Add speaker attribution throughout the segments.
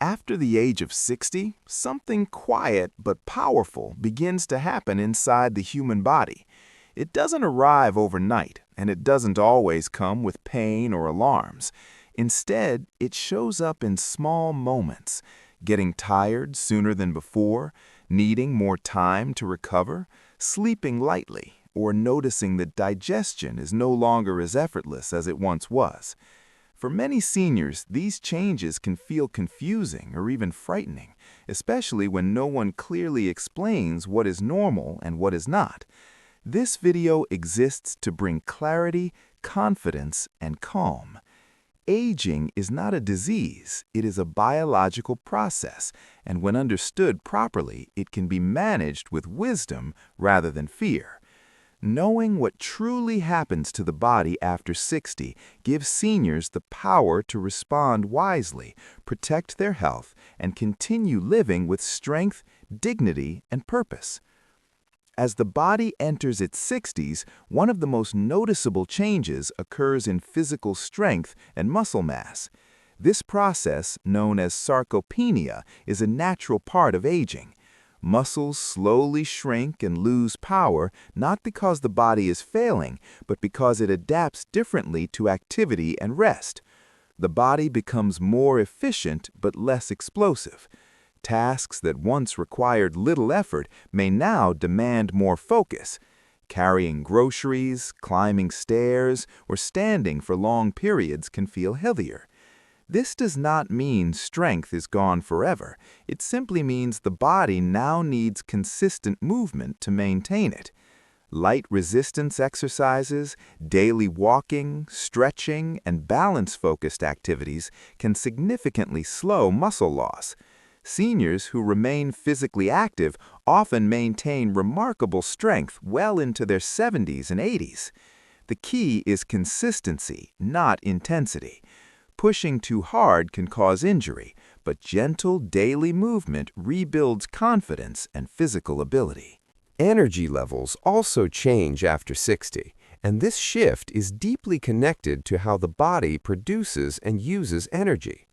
Speaker 1: After the age of 60, something quiet but powerful begins to happen inside the human body. It doesn't arrive overnight, and it doesn't always come with pain or alarms. Instead, it shows up in small moments, getting tired sooner than before, needing more time to recover, sleeping lightly, or noticing that digestion is no longer as effortless as it once was. For many seniors, these changes can feel confusing or even frightening, especially when no one clearly explains what is normal and what is not. This video exists to bring clarity, confidence, and calm. Aging is not a disease, it is a biological process, and when understood properly, it can be managed with wisdom rather than fear. Knowing what truly happens to the body after 60 gives seniors the power to respond wisely, protect their health, and continue living with strength, dignity, and purpose. As the body enters its 60s, one of the most noticeable changes occurs in physical strength and muscle mass. This process, known as sarcopenia, is a natural part of aging. Muscles slowly shrink and lose power not because the body is failing, but because it adapts differently to activity and rest. The body becomes more efficient but less explosive. Tasks that once required little effort may now demand more focus. Carrying groceries, climbing stairs, or standing for long periods can feel heavier. This does not mean strength is gone forever. It simply means the body now needs consistent movement to maintain it. Light resistance exercises, daily walking, stretching, and balance-focused activities can significantly slow muscle loss. Seniors who remain physically active often maintain remarkable strength well into their 70s and 80s. The key is consistency, not intensity. Pushing too hard can cause injury, but gentle daily movement rebuilds confidence and physical ability.
Speaker 2: Energy levels also change after 60, and this shift is deeply connected to how the body produces and uses energy.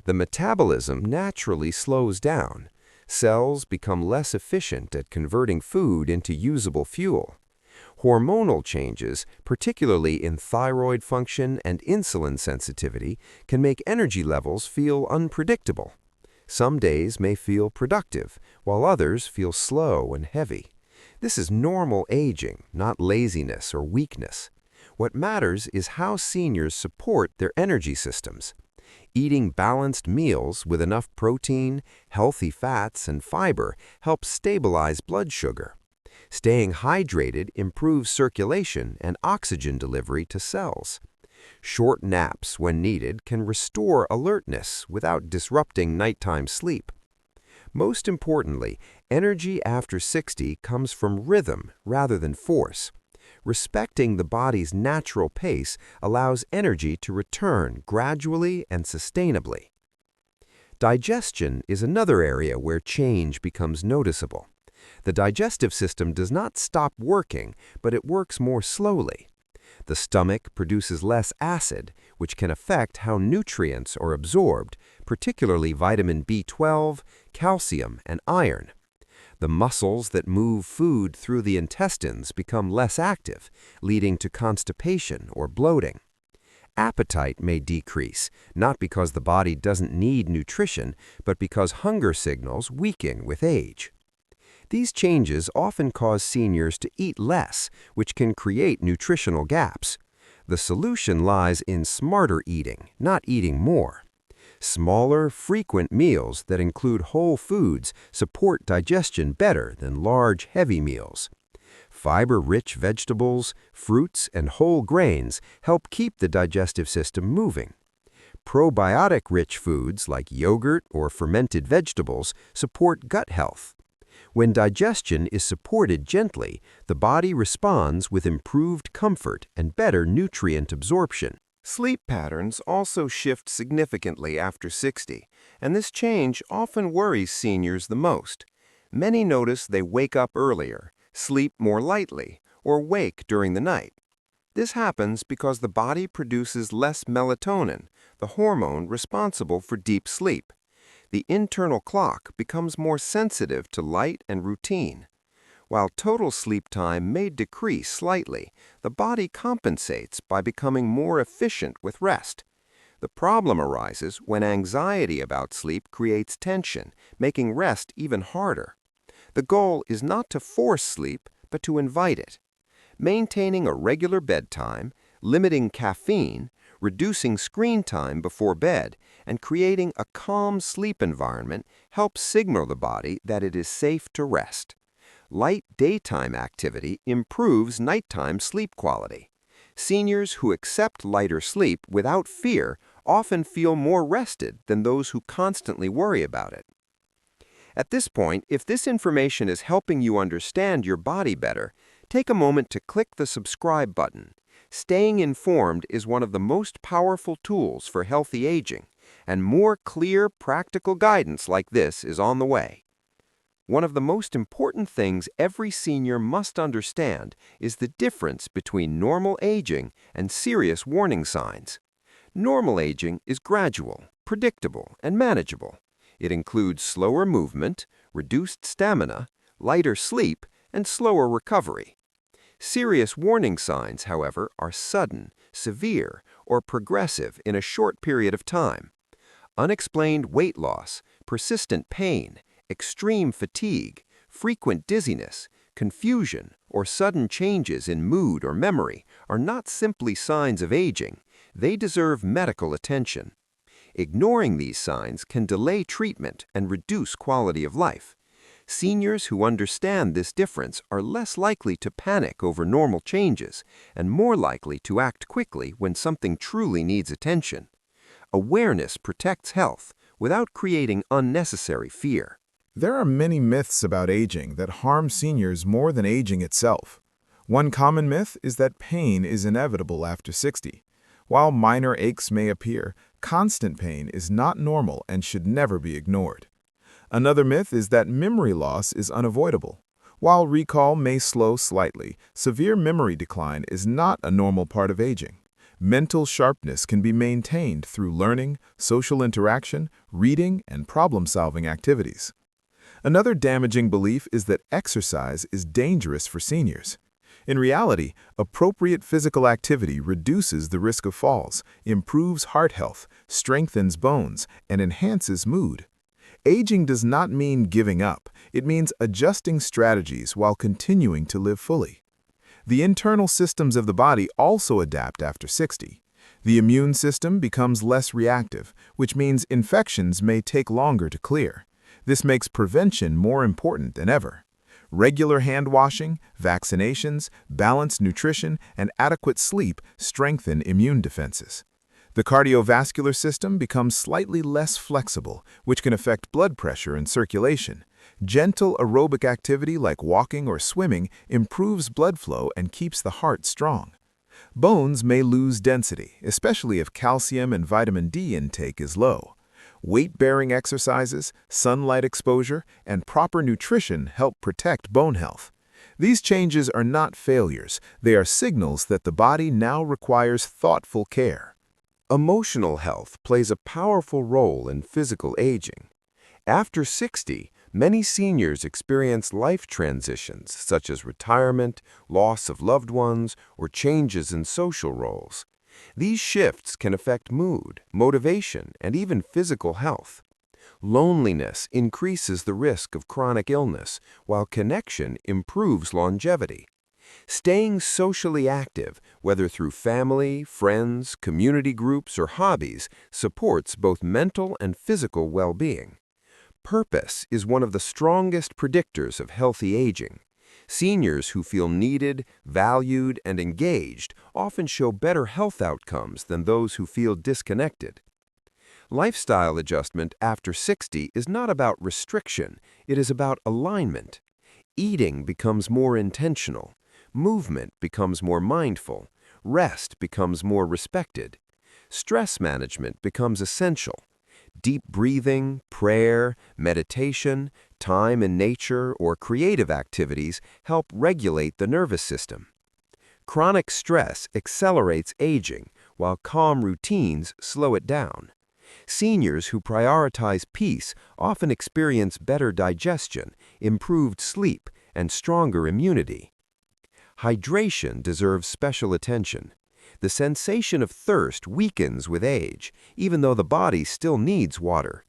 Speaker 2: The metabolism naturally slows down. Cells become less efficient at converting food into usable fuel. Hormonal changes, particularly in thyroid function and insulin sensitivity, can make energy levels feel unpredictable. Some days may feel productive, while others feel slow and heavy. This is normal aging, not laziness or weakness. What matters is how seniors support their energy systems. Eating balanced meals with enough protein, healthy fats, and fiber helps stabilize blood sugar. Staying hydrated improves circulation and oxygen delivery to cells. Short naps, when needed, can restore alertness without disrupting nighttime sleep. Most importantly, energy after 60 comes from rhythm rather than force. Respecting the body's natural pace allows energy to return gradually and sustainably. Digestion is another area where change becomes noticeable. The digestive system does not stop working, but it works more slowly. The stomach produces less acid, which can affect how nutrients are absorbed, particularly vitamin B12, calcium, and iron. The muscles that move food through the intestines become less active, leading to constipation or bloating. Appetite may decrease, not because the body doesn't need nutrition, but because hunger signals weaken with age. These changes often cause seniors to eat less, which can create nutritional gaps. The solution lies in smarter eating, not eating more. Smaller, frequent meals that include whole foods support digestion better than large, heavy meals. Fiber-rich vegetables, fruits, and whole grains help keep the digestive system moving. Probiotic-rich foods like yogurt or fermented vegetables support gut health. When digestion is supported gently, the body responds with improved comfort and better nutrient absorption.
Speaker 1: Sleep patterns also shift significantly after 60, and this change often worries seniors the most. Many notice they wake up earlier, sleep more lightly, or wake during the night. This happens because the body produces less melatonin, the hormone responsible for deep sleep.
Speaker 2: The internal clock becomes more sensitive to light and routine. While total sleep time may decrease slightly, the body compensates by becoming more efficient with rest. The problem arises when anxiety about sleep creates tension, making rest even harder. The goal is not to force sleep, but to invite it. Maintaining a regular bedtime, limiting caffeine, reducing screen time before bed, and creating a calm sleep environment helps signal the body that it is safe to rest. Light daytime activity improves nighttime sleep quality. Seniors who accept lighter sleep without fear often feel more rested than those who constantly worry about it. At this point, if this information is helping you understand your body better, take a moment to click the subscribe button. Staying informed is one of the most powerful tools for healthy aging, and more clear, practical guidance like this is on the way. One of the most important things every senior must understand is the difference between normal aging and serious warning signs. Normal aging is gradual, predictable, and manageable. It includes slower movement, reduced stamina, lighter sleep, and slower recovery. Serious warning signs, however, are sudden, severe, or progressive in a short period of time. Unexplained weight loss, persistent pain, extreme fatigue, frequent dizziness, confusion, or sudden changes in mood or memory are not simply signs of aging. They deserve medical attention. Ignoring these signs can delay treatment and reduce quality of life. Seniors who understand this difference are less likely to panic over normal changes and more likely to act quickly when something truly needs attention. Awareness protects health without creating unnecessary fear.
Speaker 1: There are many myths about aging that harm seniors more than aging itself. One common myth is that pain is inevitable after 60. While minor aches may appear, constant pain is not normal and should never be ignored. Another myth is that memory loss is unavoidable. While recall may slow slightly, severe memory decline is not a normal part of aging. Mental sharpness can be maintained through learning, social interaction, reading, and problem-solving activities. Another damaging belief is that exercise is dangerous for seniors. In reality, appropriate physical activity reduces the risk of falls, improves heart health, strengthens bones, and enhances mood. Aging does not mean giving up. It means adjusting strategies while continuing to live fully. The internal systems of the body also adapt after 60. The immune system becomes less reactive, which means infections may take longer to clear. This makes prevention more important than ever. Regular hand washing, vaccinations, balanced nutrition, and adequate sleep strengthen immune defenses. The cardiovascular system becomes slightly less flexible, which can affect blood pressure and circulation. Gentle aerobic activity like walking or swimming improves blood flow and keeps the heart strong. Bones may lose density, especially if calcium and vitamin D intake is low. Weight-bearing exercises, sunlight exposure, and proper nutrition help protect bone health. These changes are not failures. They are signals that the body now requires thoughtful care.
Speaker 2: Emotional health plays a powerful role in physical aging. After 60, many seniors experience life transitions such as retirement, loss of loved ones, or changes in social roles. These shifts can affect mood, motivation, and even physical health. Loneliness increases the risk of chronic illness, while connection improves longevity. Staying socially active, whether through family, friends, community groups, or hobbies, supports both mental and physical well-being. Purpose is one of the strongest predictors of healthy aging. Seniors who feel needed, valued, and engaged often show better health outcomes than those who feel disconnected. Lifestyle adjustment after 60 is not about restriction, it is about alignment. Eating becomes more intentional, movement becomes more mindful, rest becomes more respected. Stress management becomes essential. Deep breathing, prayer, meditation, time in nature, or creative activities help regulate the nervous system. Chronic stress accelerates aging, while calm routines slow it down. Seniors who prioritize peace often experience better digestion, improved sleep, and stronger immunity. Hydration deserves special attention. The sensation of thirst weakens with age, even though the body still needs water.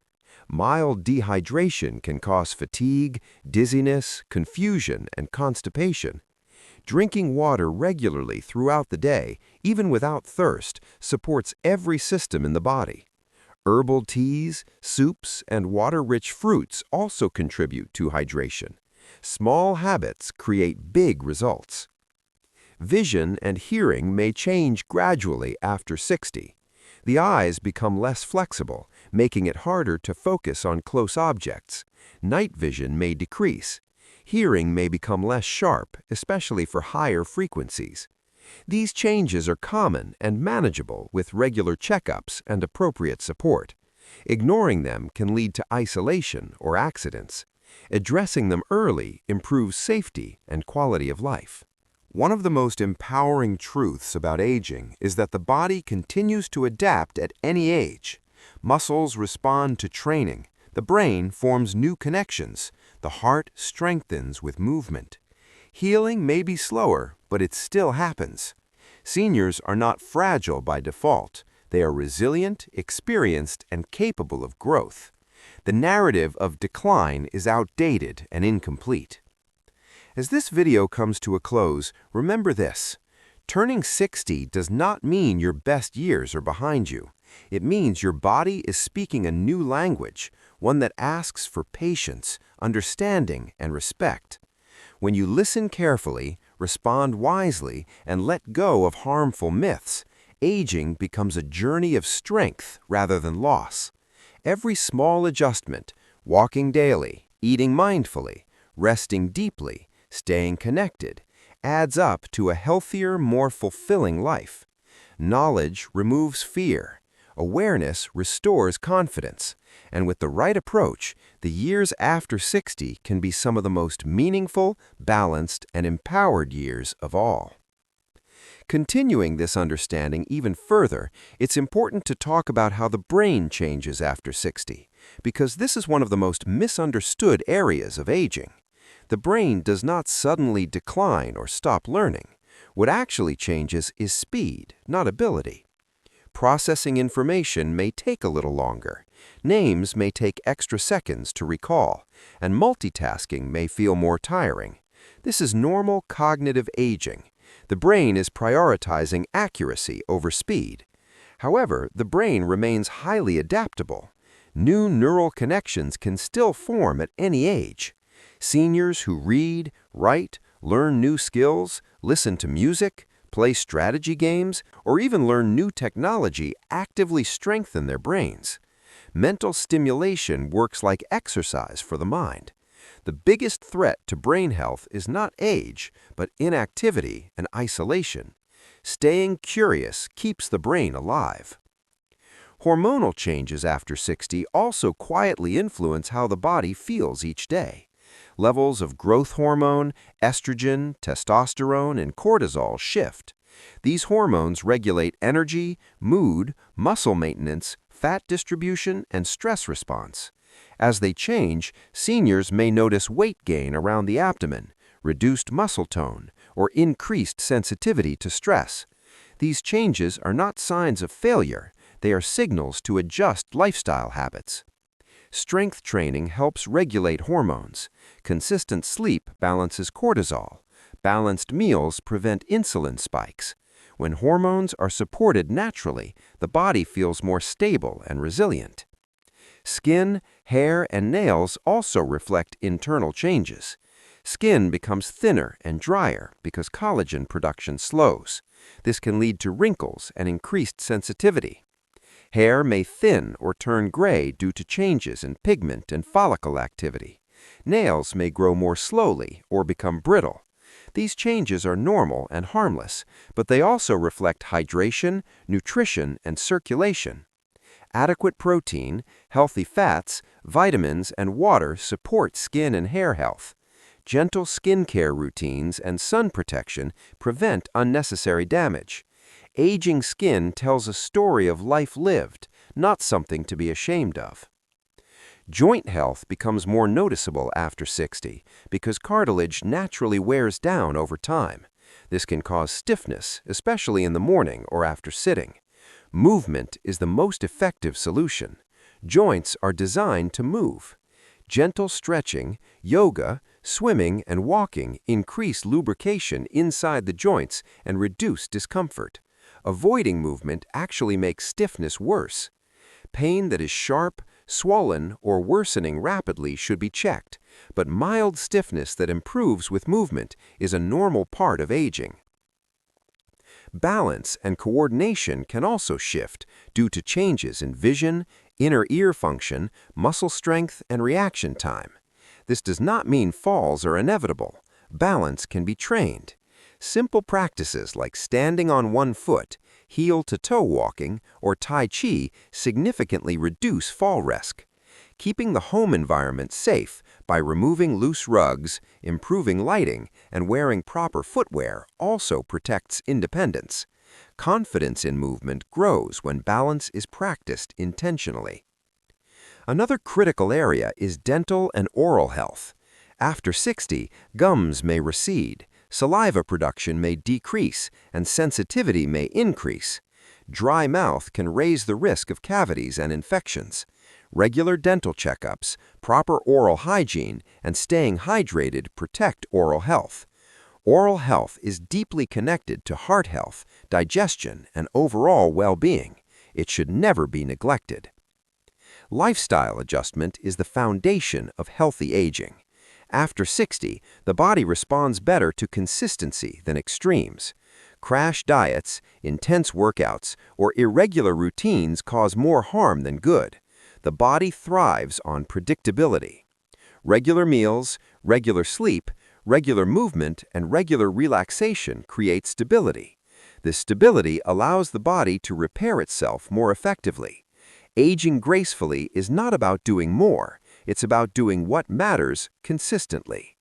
Speaker 2: Mild dehydration can cause fatigue, dizziness, confusion, and constipation. Drinking water regularly throughout the day, even without thirst, supports every system in the body. Herbal teas, soups, and water-rich fruits also contribute to hydration. Small habits create big results. Vision and hearing may change gradually after 60. The eyes become less flexible, making it harder to focus on close objects. Night vision may decrease. Hearing may become less sharp, especially for higher frequencies. These changes are common and manageable with regular checkups and appropriate support. Ignoring them can lead to isolation or accidents. Addressing them early improves safety and quality of life. One of the most empowering truths about aging is that the body continues to adapt at any age. Muscles respond to training, the brain forms new connections, the heart strengthens with movement. Healing may be slower, but it still happens. Seniors are not fragile by default. They are resilient, experienced, and capable of growth. The narrative of decline is outdated and incomplete. As this video comes to a close, remember this. Turning 60 does not mean your best years are behind you. It means your body is speaking a new language, one that asks for patience, understanding, and respect. When you listen carefully, respond wisely, and let go of harmful myths, aging becomes a journey of strength rather than loss. Every small adjustment, walking daily, eating mindfully, resting deeply, staying connected, adds up to a healthier, more fulfilling life. Knowledge removes fear. Awareness restores confidence. And with the right approach, the years after 60 can be some of the most meaningful, balanced, and empowered years of all. Continuing this understanding even further, it's important to talk about how the brain changes after 60, because this is one of the most misunderstood areas of aging. The brain does not suddenly decline or stop learning. What actually changes is speed, not ability. Processing information may take a little longer. Names may take extra seconds to recall, and multitasking may feel more tiring. This is normal cognitive aging. The brain is prioritizing accuracy over speed. However, the brain remains highly adaptable. New neural connections can still form at any age. Seniors who read, write, learn new skills, listen to music, play strategy games, or even learn new technology actively strengthen their brains. Mental stimulation works like exercise for the mind. The biggest threat to brain health is not age, but inactivity and isolation. Staying curious keeps the brain alive. Hormonal changes after 60 also quietly influence how the body feels each day. Levels of growth hormone, estrogen, testosterone, and cortisol shift. These hormones regulate energy, mood, muscle maintenance, fat distribution, and stress response. As they change, seniors may notice weight gain around the abdomen, reduced muscle tone, or increased sensitivity to stress. These changes are not signs of failure. They are signals to adjust lifestyle habits. Strength training helps regulate hormones. Consistent sleep balances cortisol. Balanced meals prevent insulin spikes. When hormones are supported naturally, the body feels more stable and resilient. Skin, hair, and nails also reflect internal changes. Skin becomes thinner and drier because collagen production slows. This can lead to wrinkles and increased sensitivity. Hair may thin or turn gray due to changes in pigment and follicle activity. Nails may grow more slowly or become brittle. These changes are normal and harmless, but they also reflect hydration, nutrition, and circulation. Adequate protein, healthy fats, vitamins, and water support skin and hair health. Gentle skincare routines and sun protection prevent unnecessary damage. Aging skin tells a story of life lived, not something to be ashamed of. Joint health becomes more noticeable after 60 because cartilage naturally wears down over time. This can cause stiffness, especially in the morning or after sitting. Movement is the most effective solution. Joints are designed to move. Gentle stretching, yoga, swimming, and walking increase lubrication inside the joints and reduce discomfort. Avoiding movement actually makes stiffness worse. Pain that is sharp, swollen, or worsening rapidly should be checked, but mild stiffness that improves with movement is a normal part of aging. Balance and coordination can also shift due to changes in vision, inner ear function, muscle strength, and reaction time. This does not mean falls are inevitable. Balance can be trained. Simple practices like standing on one foot, heel-to-toe walking, or Tai Chi significantly reduce fall risk. Keeping the home environment safe by removing loose rugs, improving lighting, and wearing proper footwear also protects independence. Confidence in movement grows when balance is practiced intentionally. Another critical area is dental and oral health. After 60, gums may recede, saliva production may decrease, and sensitivity may increase. Dry mouth can raise the risk of cavities and infections. Regular dental checkups, proper oral hygiene, and staying hydrated protect oral health. Oral health is deeply connected to heart health, digestion, and overall well-being. It should never be neglected. Lifestyle adjustment is the foundation of healthy aging. After 60, the body responds better to consistency than extremes. Crash diets, intense workouts, or irregular routines cause more harm than good. The body thrives on predictability. Regular meals, regular sleep, regular movement, and regular relaxation create stability. This stability allows the body to repair itself more effectively. Aging gracefully is not about doing more. It's about doing what matters consistently.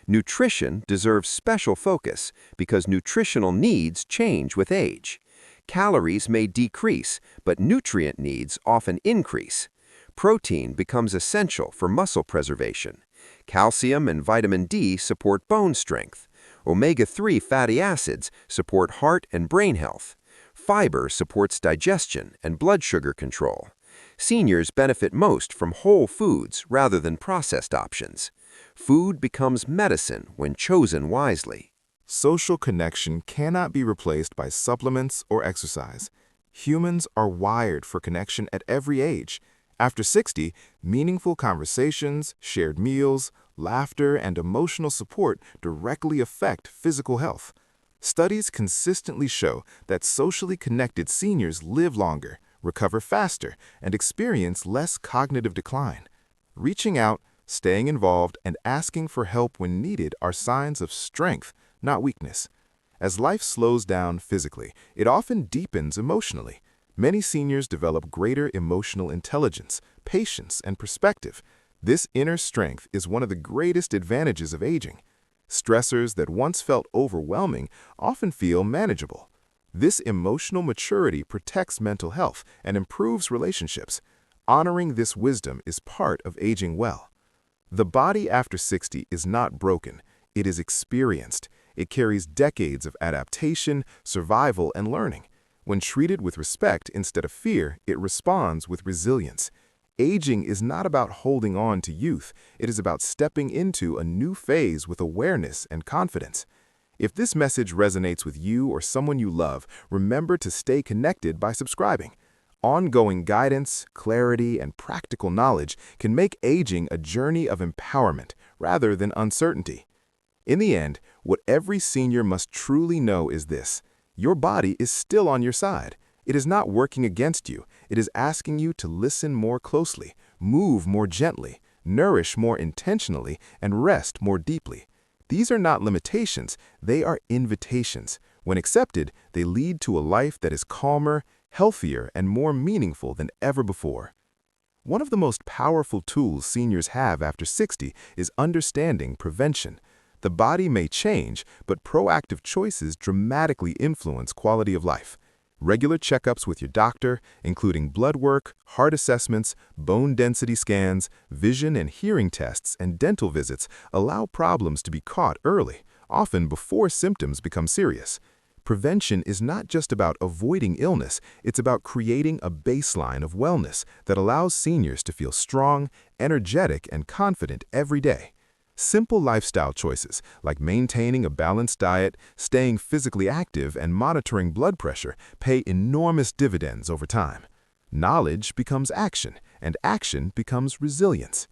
Speaker 2: Nutrition deserves special focus because nutritional needs change with age. Calories may decrease, but nutrient needs often increase. Protein becomes essential for muscle preservation. Calcium and vitamin D support bone strength. Omega-3 fatty acids support heart and brain health. Fiber supports digestion and blood sugar control. Seniors benefit most from whole foods rather than processed options. Food becomes medicine when chosen wisely.
Speaker 1: Social connection cannot be replaced by supplements or exercise. Humans are wired for connection at every age. After 60, meaningful conversations, shared meals, laughter, and emotional support directly affect physical health. Studies consistently show that socially connected seniors live longer, recover faster, and experience less cognitive decline. Reaching out, staying involved, and asking for help when needed are signs of strength, not weakness. As life slows down physically, it often deepens emotionally. Many seniors develop greater emotional intelligence, patience, and perspective. This inner strength is one of the greatest advantages of aging. Stressors that once felt overwhelming often feel manageable. This emotional maturity protects mental health and improves relationships. Honoring this wisdom is part of aging well. The body after 60 is not broken. It is experienced. It carries decades of adaptation, survival, and learning. When treated with respect instead of fear, it responds with resilience. Aging is not about holding on to youth. It is about stepping into a new phase with awareness and confidence. If this message resonates with you or someone you love, remember to stay connected by subscribing. Ongoing guidance, clarity, and practical knowledge can make aging a journey of empowerment rather than uncertainty. In the end, what every senior must truly know is this: your body is still on your side. It is not working against you. It is asking you to listen more closely, move more gently, nourish more intentionally, and rest more deeply. These are not limitations, they are invitations. When accepted, they lead to a life that is calmer, healthier, and more meaningful than ever before. One of the most powerful tools seniors have after 60 is understanding prevention. The body may change, but proactive choices dramatically influence quality of life. Regular checkups with your doctor, including blood work, heart assessments, bone density scans, vision and hearing tests, and dental visits allow problems to be caught early, often before symptoms become serious. Prevention is not just about avoiding illness, it's about creating a baseline of wellness that allows seniors to feel strong, energetic, and confident every day. Simple lifestyle choices, like maintaining a balanced diet, staying physically active, and monitoring blood pressure, pay enormous dividends over time. Knowledge becomes action, and action becomes resilience.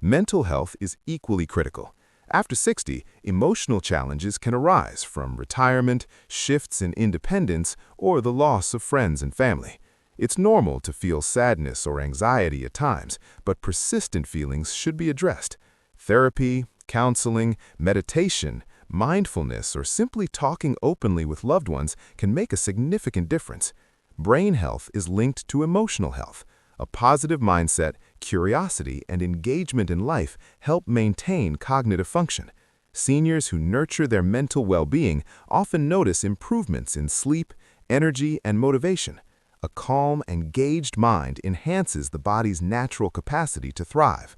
Speaker 1: Mental health is equally critical. After 60, emotional challenges can arise from retirement, shifts in independence, or the loss of friends and family. It's normal to feel sadness or anxiety at times, but persistent feelings should be addressed. Therapy, counseling, meditation, mindfulness, or simply talking openly with loved ones can make a significant difference. Brain health is linked to emotional health. A positive mindset, curiosity, and engagement in life help maintain cognitive function. Seniors who nurture their mental well-being often notice improvements in sleep, energy, and motivation. A calm, engaged mind enhances the body's natural capacity to thrive.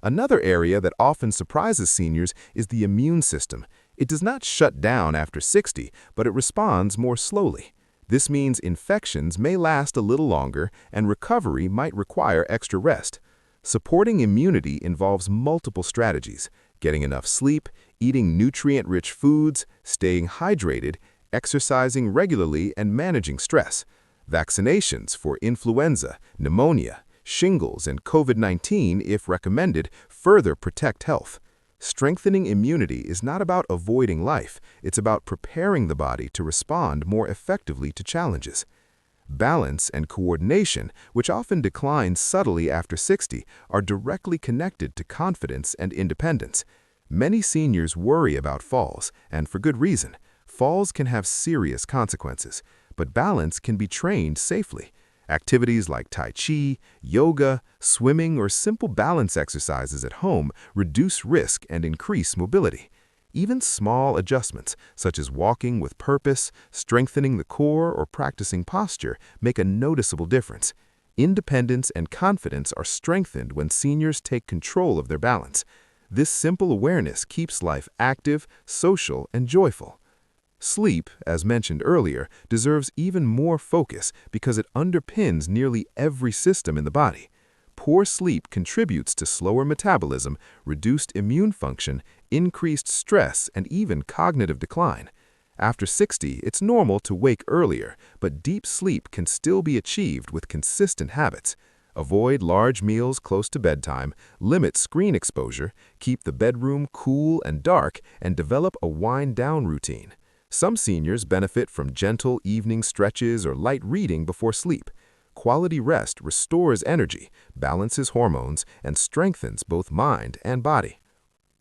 Speaker 1: Another area that often surprises seniors is the immune system. It does not shut down after 60, but it responds more slowly. This means infections may last a little longer and recovery might require extra rest. Supporting immunity involves multiple strategies: getting enough sleep, eating nutrient-rich foods, staying hydrated, exercising regularly, and managing stress. Vaccinations for influenza, pneumonia, shingles, and COVID-19, if recommended, further protect health. Strengthening immunity is not about avoiding life, it's about preparing the body to respond more effectively to challenges. Balance and coordination, which often decline subtly after 60, are directly connected to confidence and independence. Many seniors worry about falls, and for good reason. Falls can have serious consequences, but balance can be trained safely. Activities like Tai Chi, yoga, swimming, or simple balance exercises at home reduce risk and increase mobility. Even small adjustments, such as walking with purpose, strengthening the core, or practicing posture, make a noticeable difference. Independence and confidence are strengthened when seniors take control of their balance. This simple awareness keeps life active, social, and joyful. Sleep, as mentioned earlier, deserves even more focus because it underpins nearly every system in the body. Poor sleep contributes to slower metabolism, reduced immune function, increased stress, and even cognitive decline. After 60, it's normal to wake earlier, but deep sleep can still be achieved with consistent habits. Avoid large meals close to bedtime, limit screen exposure, keep the bedroom cool and dark, and develop a wind-down routine. Some seniors benefit from gentle evening stretches or light reading before sleep. Quality rest restores energy, balances hormones, and strengthens both mind and body.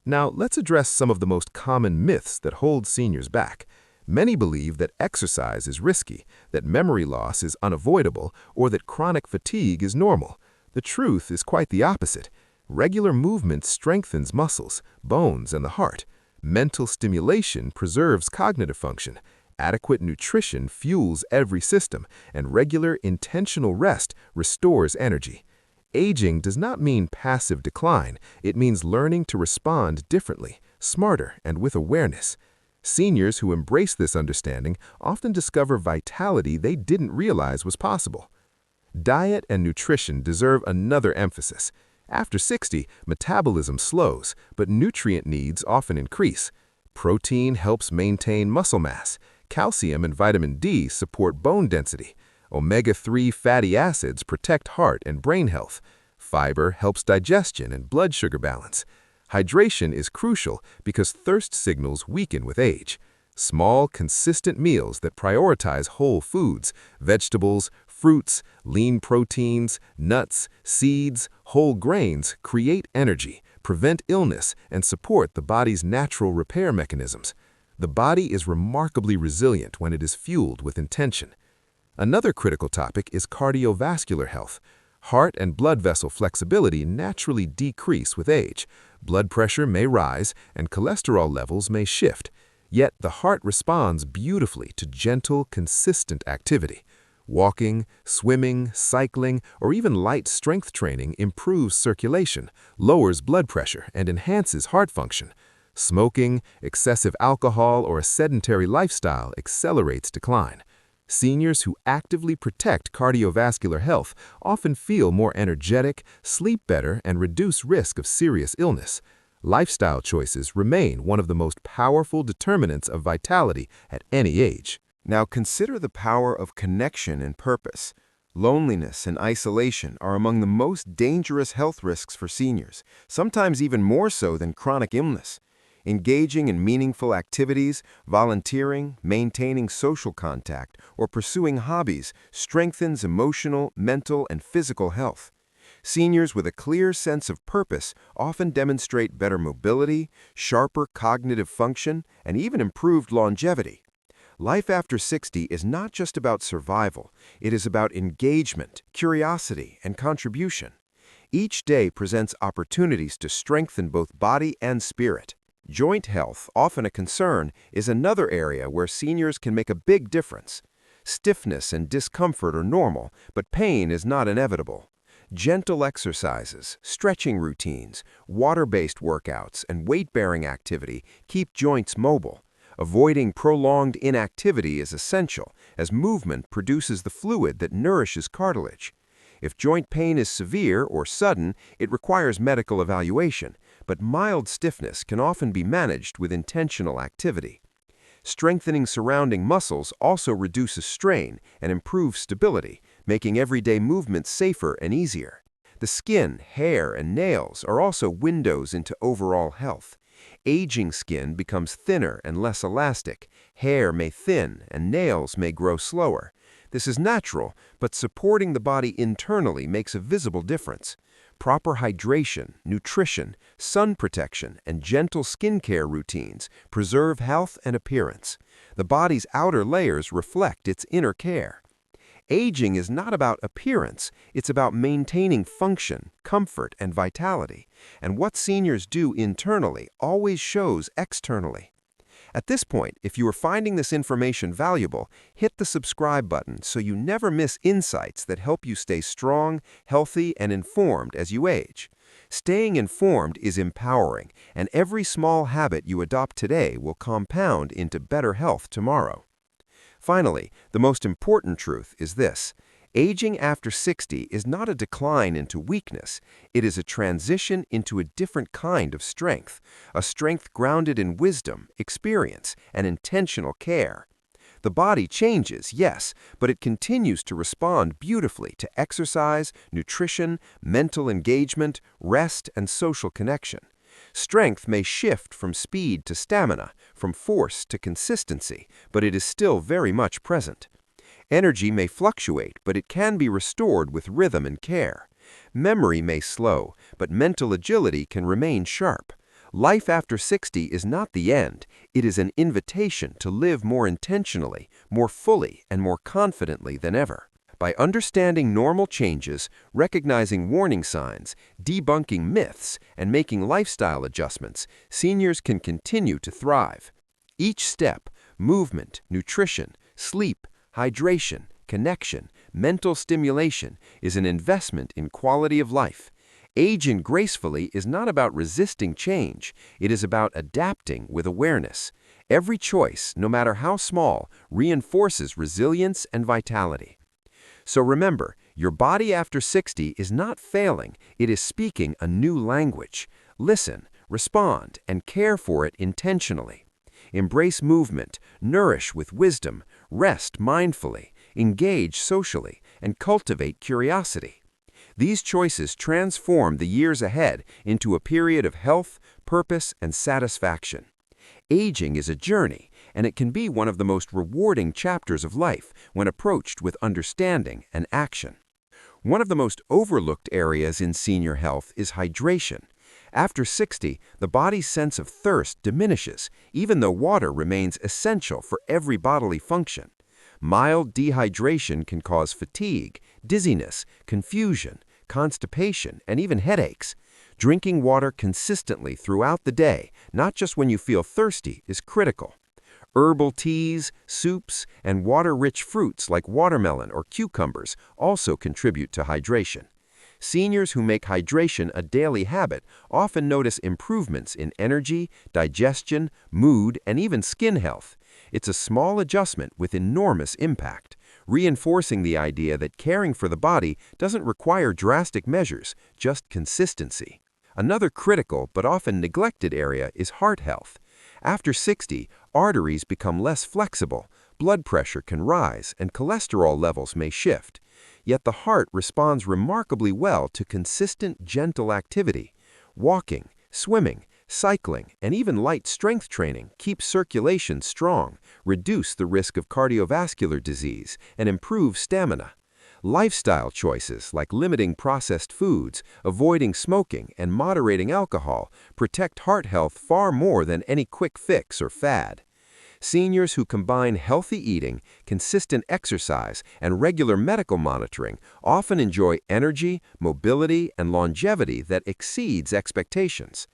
Speaker 1: Now, let's address some of the most common myths that hold seniors back. Many believe that exercise is risky, that memory loss is unavoidable, or that chronic fatigue is normal. The truth is quite the opposite. Regular movement strengthens muscles, bones, and the heart. Mental stimulation preserves cognitive function. Adequate nutrition fuels every system, and regular, intentional rest restores energy. Aging does not mean passive decline. It means learning to respond differently, smarter, and with awareness. Seniors who embrace this understanding often discover vitality they didn't realize was possible. Diet and nutrition deserve another emphasis. After 60, metabolism slows, but nutrient needs often increase. Protein helps maintain muscle mass. Calcium and vitamin D support bone density. Omega-3 fatty acids protect heart and brain health. Fiber helps digestion and blood sugar balance. Hydration is crucial because thirst signals weaken with age. Small, consistent meals that prioritize whole foods, vegetables, fruits, lean proteins, nuts, seeds, whole grains create energy, prevent illness, and support the body's natural repair mechanisms. The body is remarkably resilient when it is fueled with intention. Another critical topic is cardiovascular health. Heart and blood vessel flexibility naturally decrease with age. Blood pressure may rise, and cholesterol levels may shift.
Speaker 3: Yet the heart responds beautifully to gentle, consistent activity. Walking, swimming, cycling, or even light strength training improves circulation, lowers blood pressure, and enhances heart function. Smoking, excessive alcohol, or a sedentary lifestyle accelerates decline. Seniors who actively protect cardiovascular health often feel more energetic, sleep better, and reduce risk of serious illness. Lifestyle choices remain one of the most powerful determinants of vitality at any age.
Speaker 1: Now consider the power of connection and purpose. Loneliness and isolation are among the most dangerous health risks for seniors, sometimes even more so than chronic illness. Engaging in meaningful activities, volunteering, maintaining social contact, or pursuing hobbies strengthens emotional, mental, and physical health. Seniors with a clear sense of purpose often demonstrate better mobility, sharper cognitive function, and even improved longevity. Life after 60 is not just about survival, it is about engagement, curiosity, and contribution. Each day presents opportunities to strengthen both body and spirit. Joint health, often a concern, is another area where seniors can make a big difference. Stiffness and discomfort are normal, but pain is not inevitable. Gentle exercises, stretching routines, water-based workouts, and weight-bearing activity keep joints mobile. Avoiding prolonged inactivity is essential, as movement produces the fluid that nourishes cartilage. If joint pain is severe or sudden, it requires medical evaluation, but mild stiffness can often be managed with intentional activity. Strengthening surrounding muscles also reduces strain and improves stability, making everyday movement safer and easier. The skin, hair, and nails are also windows into overall health. Aging skin becomes thinner and less elastic, hair may thin, and nails may grow slower. This is natural, but supporting the body internally makes a visible difference. Proper hydration, nutrition, sun protection, and gentle skincare routines preserve health and appearance. The body's outer layers reflect its inner care. Aging is not about appearance, it's about maintaining function, comfort, and vitality. And what seniors do internally always shows externally. At this point, if you are finding this information valuable, hit the subscribe button so you never miss insights that help you stay strong, healthy, and informed as you age. Staying informed is empowering, and every small habit you adopt today will compound into better health tomorrow. Finally, the most important truth is this: aging after 60 is not a decline into weakness, it is a transition into a different kind of strength, a strength grounded in wisdom, experience, and intentional care. The body changes, yes, but it continues to respond beautifully to exercise, nutrition, mental engagement, rest, and social connection. Strength may shift from speed to stamina, from force to consistency, but it is still very much present. Energy may fluctuate, but it can be restored with rhythm and care. Memory may slow, but mental agility can remain sharp. Life after 60 is not the end. It is an invitation to live more intentionally, more fully, and more confidently than ever. By understanding normal changes, recognizing warning signs, debunking myths, and making lifestyle adjustments, seniors can continue to thrive. Each step, movement, nutrition, sleep, hydration, connection, mental stimulation, is an investment in quality of life. Aging gracefully is not about resisting change, it is about adapting with awareness. Every choice, no matter how small, reinforces resilience and vitality. So remember, your body after 60 is not failing, it is speaking a new language. Listen, respond, and care for it intentionally. Embrace movement, nourish with wisdom, rest mindfully, engage socially, and cultivate curiosity. These choices transform the years ahead into a period of health, purpose, and satisfaction. Aging is a journey, and it can be one of the most rewarding chapters of life when approached with understanding and action. One of the most overlooked areas in senior health is hydration. After 60, the body's sense of thirst diminishes, even though water remains essential for every bodily function. Mild dehydration can cause fatigue, dizziness, confusion, constipation, and even headaches. Drinking water consistently throughout the day, not just when you feel thirsty, is critical.
Speaker 2: Herbal teas, soups, and water-rich fruits like watermelon or cucumbers also contribute to hydration. Seniors who make hydration a daily habit often notice improvements in energy, digestion, mood, and even skin health. It's a small adjustment with enormous impact, reinforcing the idea that caring for the body doesn't require drastic measures, just consistency. Another critical but often neglected area is heart health. After 60, arteries become less flexible, blood pressure can rise, and cholesterol levels may shift. Yet the heart responds remarkably well to consistent, gentle activity. Walking, swimming, cycling, and even light strength training keep circulation strong, reduce the risk of cardiovascular disease, and improve stamina. Lifestyle choices like limiting processed foods, avoiding smoking, and moderating alcohol protect heart health far more than any quick fix or fad. Seniors who combine healthy eating, consistent exercise, and regular medical monitoring often enjoy energy, mobility, and longevity that exceeds expectations.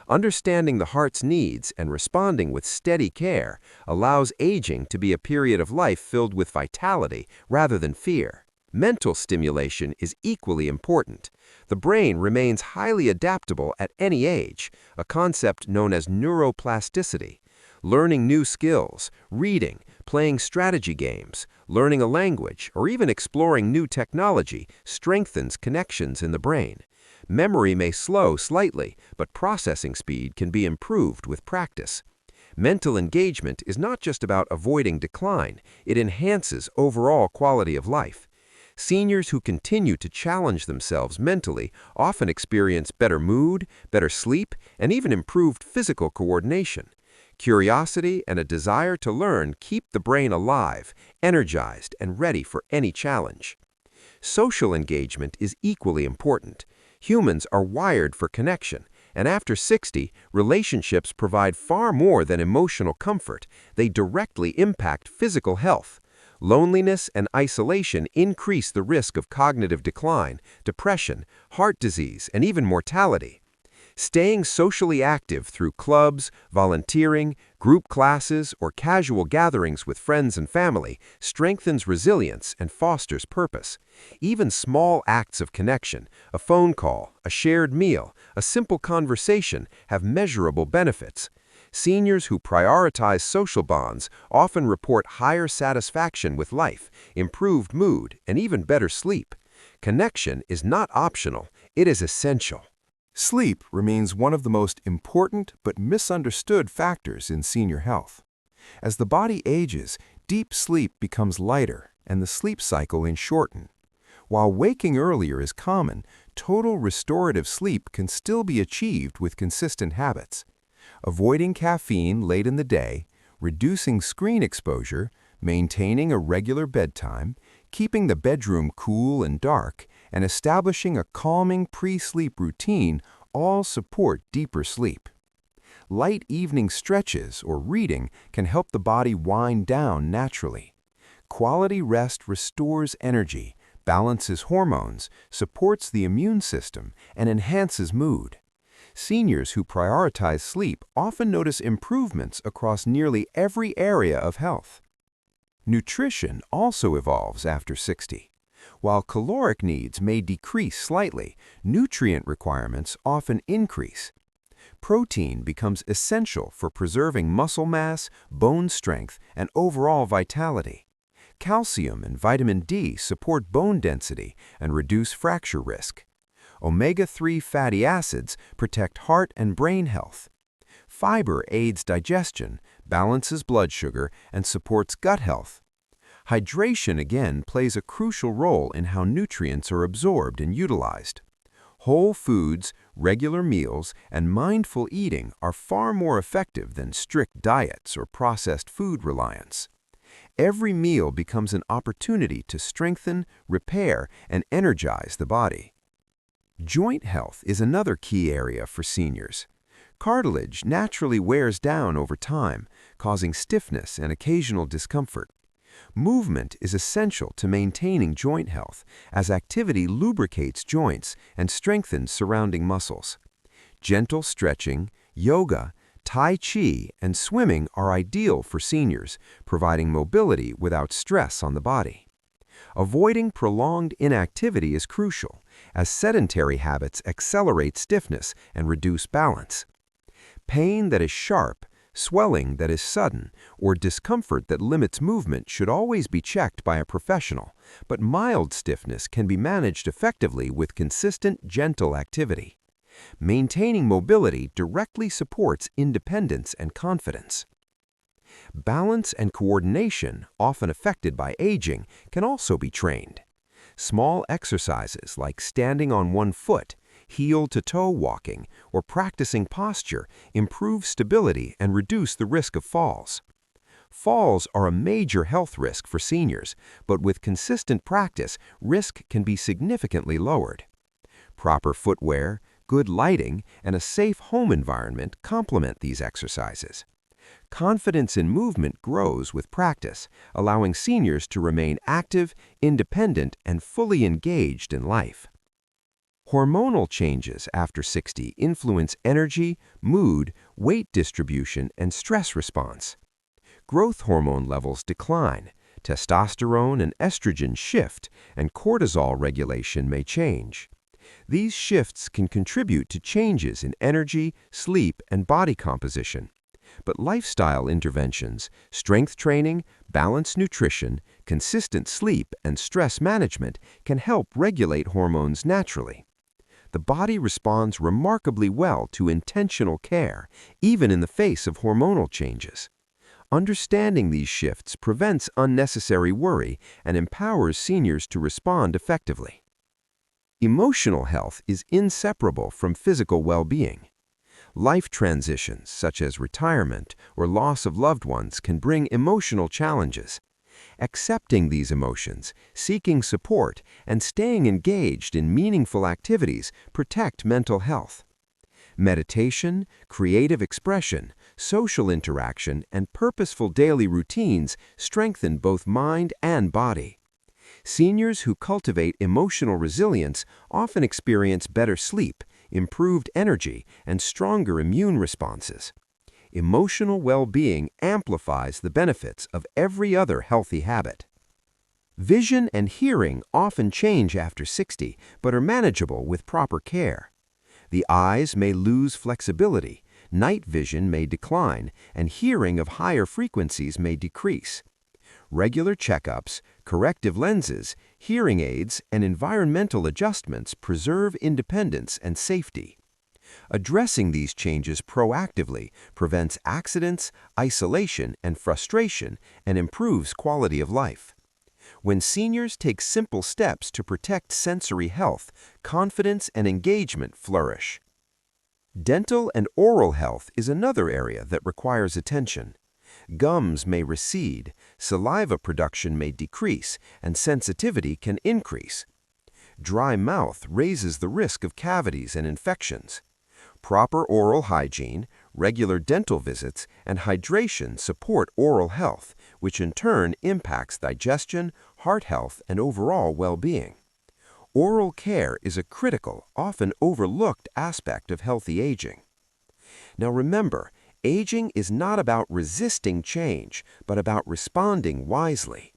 Speaker 2: Understanding the heart's needs and responding with steady care allows aging to be a period of life filled with vitality rather than fear. Mental stimulation is equally important. The brain remains highly adaptable at any age, a concept known as neuroplasticity. Learning new skills, reading, playing strategy games, learning a language, or even exploring new technology strengthens connections in the brain. Memory may slow slightly, but processing speed can be improved with practice. Mental engagement is not just about avoiding decline, it enhances overall quality of life. Seniors who continue to challenge themselves mentally often experience better mood, better sleep, and even improved physical coordination. Curiosity and a desire to learn keep the brain alive, energized, and ready for any challenge. Social engagement is equally important. Humans are wired for connection, and after 60, relationships provide far more than emotional comfort. They directly impact physical health. Loneliness and isolation increase the risk of cognitive decline, depression, heart disease, and even mortality. Staying socially active through clubs, volunteering, group classes, or casual gatherings with friends and family strengthens resilience and fosters purpose. Even small acts of connection, a phone call, a shared meal, a simple conversation, have measurable benefits. Seniors who prioritize social bonds often report higher satisfaction with life, improved mood, and even better sleep. Connection is not optional, it is essential.
Speaker 1: Sleep remains one of the most important but misunderstood factors in senior health. As the body ages, deep sleep becomes lighter and the sleep cycle is shortened. While waking earlier is common, total restorative sleep can still be achieved with consistent habits. Avoiding caffeine late in the day, reducing screen exposure, maintaining a regular bedtime, keeping the bedroom cool and dark, and establishing a calming pre-sleep routine all support deeper sleep. Light evening stretches or reading can help the body wind down naturally. Quality rest restores energy, balances hormones, supports the immune system, and enhances mood. Seniors who prioritize sleep often notice improvements across nearly every area of health. Nutrition also evolves after 60. While caloric needs may decrease slightly, nutrient requirements often increase. Protein becomes essential for preserving muscle mass, bone strength, and overall vitality. Calcium and vitamin D support bone density and reduce fracture risk. Omega-3 fatty acids protect heart and brain health. Fiber aids digestion, balances blood sugar, and supports gut health. Hydration again plays a crucial role in how nutrients are absorbed and utilized. Whole foods, regular meals, and mindful eating are far more effective than strict diets or processed food reliance. Every meal becomes an opportunity to strengthen, repair, and energize the body. Joint health is another key area for seniors. Cartilage naturally wears down over time, causing stiffness and occasional discomfort. Movement is essential to maintaining joint health, as activity lubricates joints and strengthens surrounding muscles. Gentle stretching, yoga,
Speaker 2: Tai Chi and swimming are ideal for seniors, providing mobility without stress on the body. Avoiding prolonged inactivity is crucial, as sedentary habits accelerate stiffness and reduce balance. Pain that is sharp, swelling that is sudden, or discomfort that limits movement should always be checked by a professional, but mild stiffness can be managed effectively with consistent, gentle activity. Maintaining mobility directly supports independence and confidence. Balance and coordination, often affected by aging, can also be trained. Small exercises like standing on one foot, heel-to-toe walking, or practicing posture improve stability and reduce the risk of falls. Falls are a major health risk for seniors, but with consistent practice, risk can be significantly lowered. Proper footwear, good lighting, and a safe home environment complement these exercises. Confidence in movement grows with practice, allowing seniors to remain active, independent, and fully engaged in life. Hormonal changes after 60 influence energy, mood, weight distribution, and stress response. Growth hormone levels decline, testosterone and estrogen shift, and cortisol regulation may change. These shifts can contribute to changes in energy, sleep, and body composition. But lifestyle interventions, strength training, balanced nutrition, consistent sleep, and stress management can help regulate hormones naturally. The body responds remarkably well to intentional care, even in the face of hormonal changes. Understanding these shifts prevents unnecessary worry and empowers seniors to respond effectively. Emotional health is inseparable from physical well-being. Life transitions, such as retirement or loss of loved ones, can bring emotional challenges. Accepting these emotions, seeking support, and staying engaged in meaningful activities protect mental health. Meditation, creative expression, social interaction, and purposeful daily routines strengthen both mind and body. Seniors who cultivate emotional resilience often experience better sleep, improved energy, and stronger immune responses. Emotional well-being amplifies the benefits of every other healthy habit. Vision and hearing often change after 60, but are manageable with proper care. The eyes may lose flexibility, night vision may decline, and hearing of higher frequencies may decrease. Regular checkups, corrective lenses, hearing aids, and environmental adjustments preserve independence and safety. Addressing these changes proactively prevents accidents, isolation, and frustration, and improves quality of life. When seniors take simple steps to protect sensory health, confidence and engagement flourish. Dental and oral health is another area that requires attention. Gums may recede, saliva production may decrease, and sensitivity can increase. Dry mouth raises the risk of cavities and infections. Proper oral hygiene, regular dental visits, and hydration support oral health, which in turn impacts digestion, heart health, and overall well-being. Oral care is a critical, often overlooked aspect of healthy aging. Now remember, aging is not about resisting change, but about responding wisely.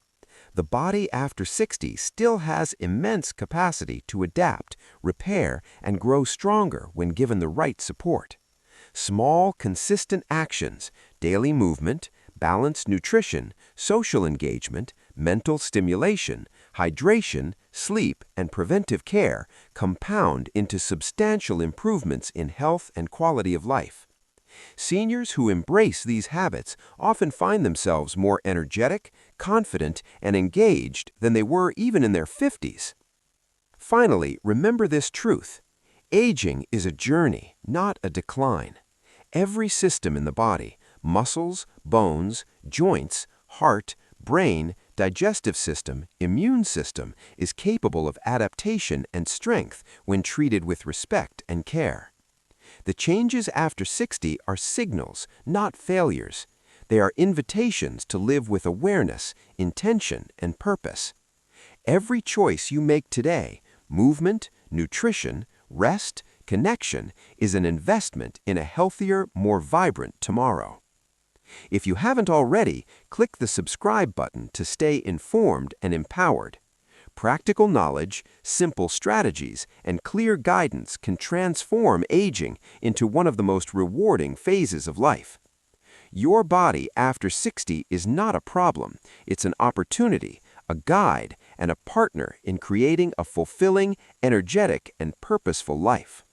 Speaker 2: The body after 60 still has immense capacity to adapt, repair, and grow stronger when given the right support. Small, consistent actions, daily movement, balanced nutrition, social engagement, mental stimulation, hydration, sleep, and preventive care compound into substantial improvements in health and quality of life. Seniors who embrace these habits often find themselves more energetic, confident, and engaged than they were even in their 50s. Finally, remember this truth. Aging is a journey, not a decline. Every system in the body, muscles, bones, joints, heart, brain, digestive system, immune system, is capable of adaptation and strength when treated with respect and care. The changes after 60 are signals, not failures. They are invitations to live with awareness, intention, and purpose. Every choice you make today, movement, nutrition, rest, Connection is an investment in a healthier, more vibrant tomorrow. If you haven't already, click the subscribe button to stay informed and empowered. Practical knowledge, simple strategies, and clear guidance can transform aging into one of the most rewarding phases of life. Your body after 60 is not a problem. It's an opportunity, a guide, and a partner in creating a fulfilling, energetic, and purposeful life.